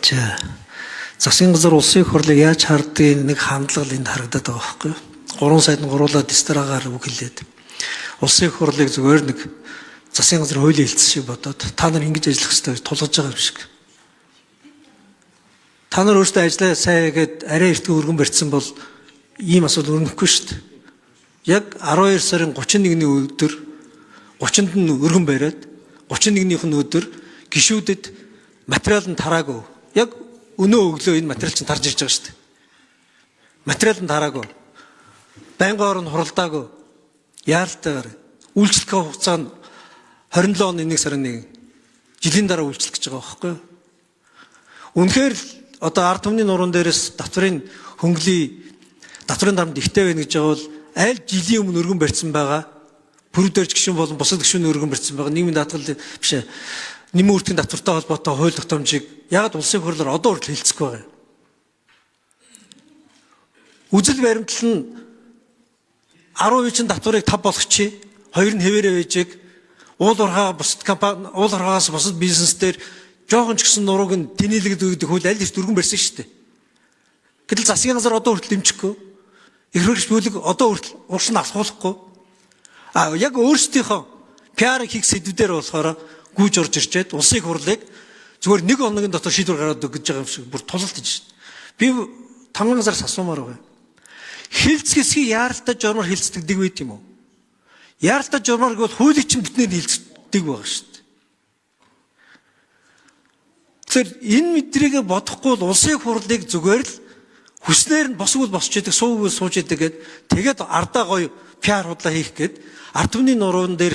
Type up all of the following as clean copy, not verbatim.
За засгийн газар улсын их хурлыг яаж хардгийг нэг хандлага энд харагдаад байгаа байхгүй юу? 3 сайд нь гуруулаад дистрагаар үг хэлээд. Улсын их хурлыг зүгээр нэг засгийн газар хуулийн хэлтс шиг бодоод та нар ингэж ажиллах хэрэгтэй тулгаж байгаа юм шиг. Та нар өөрсдөө ажиллаа сайн гэгээд арай эртгүй өргөн барьсан бол ийм асуудал өрнөхгүй шүү дээ. Яг 12 сарын 31-ний өдөр 30-нд нь өргөн бариад 31-ийнх нь өдөр гишүүдэд материал нь тараагүй. Яг өнөө өглөө энэ материал чинь тарж ирж байгаа шүү дээ. Материал нь тараагүй. Байнгын орон хуралдаагүй. Яалтайгаар үйлчлэгээ хугацаа нь 27 оны 1 сарын 1 жилийн дараа үйлчлэх гэж байгаа байхгүй юу? Үнэхээр одоо ард түмний нуруунд дээрээс давтарын дарамт ихтэй байна гэж байгаа бол аль жилийн өмнө өргөн барьсан байгаа бүрдэрч гишүүн болон бусад гишүүн өргөн барьсан байгаа нийгмийн даатгал биш нэмийн үртгэн татвартай холбоотой хууль тогтоомжийг ягаад улсын хурлаар одоо хүртэл хэлцэхгүй байгаа юм? Үзэл баримтлал нь 10% татварыг 5 болгочих, 2 нь хэвээрээ байжиг, уул уурхаагаас бусад бизнес дээр жоохон ч гэсэн нурууг нь тэнэлэгдэх хууль аль их дөргөн барьсан шүү дээ. Гэтэл засгийн газар одоо хүртэл дэмжихгүй. Их хэрэгч бүлэг одоо хүртэл уршин алхуулахгүй. Яг өөрсдийнхөө PR хийх сэдвээр болохоор гүйж орж ирчээд улсын их хурлыг зүгээр 1 хоногийн дотор шийдвэр гаргаад өгч байгаа юм шиг бүр тулалт хийж шээ. Би тамган газараас асуумаар байгаа. Хилцэх хэсгийг яаралтай журмаар хилцдэг байт юм уу? Яаралтай журмаар гэвэл хуулийн чинь бүтнээр хилцдэг байгаа шүү дээ. Тэгэхээр энэ мэдрийг бодохгүй бол улсын их хурлыг зүгээр л хүснээр нь босгол босч идэг, сууггүй сууж идэг гэд тэгээд ардаа гоё PR худлаа хийх гээд ард түмний нуруун дээр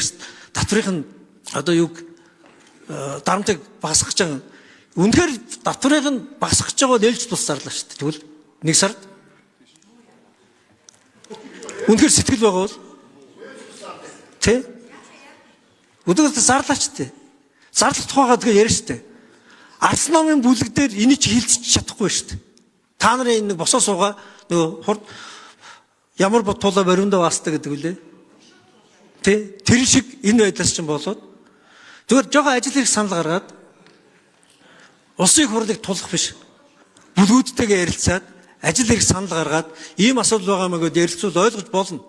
татврын одоо юг дарамтыг багасгах гэж байгаа. Үнэхээр татврыг нь багасгах гэж байгаа бол ээлж тус зарлаа шүү дээ. Тэгвэл 1 сард үнэхээр сэтгэл байгаа бол тий? Өдөрт зарлаач тий. Зарлах тухайгаа тэгээ ярина шүү дээ. Арс номын бүлэг дээр энийг чи хилцэж чадахгүй шүү дээ. Та нарын нэг босоо суугаа нөгөө ямар ботуулаа баримдаа ваастай гэдэг үлээ. Тэ? Тэр шиг энэ байдлаас чинь болоод зүгээр жоохон ажил хэрэг санал гаргаад улсын их хурлыг тулах биш. Бүлгүүдтэйгээ ярилцаад ажил хэрэг санал гаргаад ийм асуудал байгаа маяг ярилцвал ойлгож болно.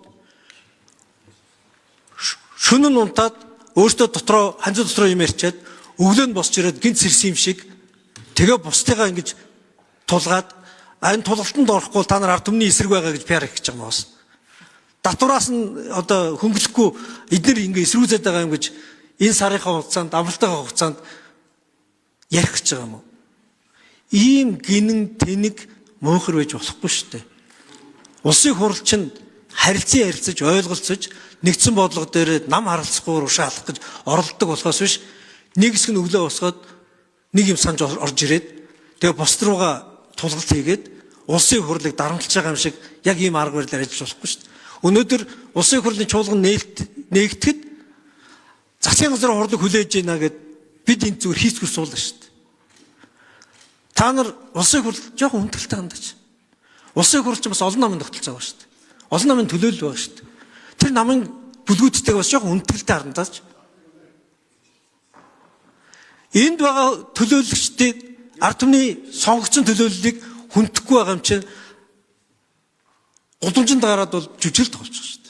Шөнө нь унтаад өөртөө дотроо ханзуу дотроо юм ярьчаад өглөө нь босч ирээд гинт сэрсэн юм шиг тэгээ бусдыгаа ингэж тулгаад энэ тулгалтанд орохгүй та нар ард түмний эсрэг байгаа гэж PR хийж байгаа юм байна. Татвараас нь одоо хөнгөлөхгүй эдгээр ингэ эсрүүцээд байгаа юм гэж энэ сарынхаа хугацаанд амралтынхаа хугацаанд ярих гэж байгаа юм уу? Ийм гинэн тэнэг муухар байж болохгүй шүү дээ. Улсын хурл чинь харилцаж ойлголцож нэгдсэн бодлого дээр нам харалцахгүй уушаа алах гэж оролддог болохоос биш нэг хэсэг нь өглөө босгоод нэг юм санаж орж ирээд тэгээ бусд руугаа тулгалт хийгээд улсын хурлыг дарамтлаж байгаа юм шиг яг ийм арга барилаар ажиллаж болохгүй шүү дээ. Өнөөдөр улсын хурлын чуулган нээгдэхэд засгийн газар хурлыг хүлээж ийна гэд бид энэ зүгээр хийцгүй суулна шүү дээ. Та нар улсын хурл жоохон хүндэлтэй хандаж. Улсын хурл ч бас олон намын тогтолцоо байгаа шүү дээ. Олон намын төлөөлөл байгаа шүү дээ. Тэр намын бүлгүүдтэйг бас жоохон хүндэлтэй хандаж. Энд байгаа төлөөлөгчдийн ард түмний сонгогдсон төлөөллийг хүндэхгүй байгаа юм чинь гудамжинд гараад бол жүжиглэлт болчих шүү дээ.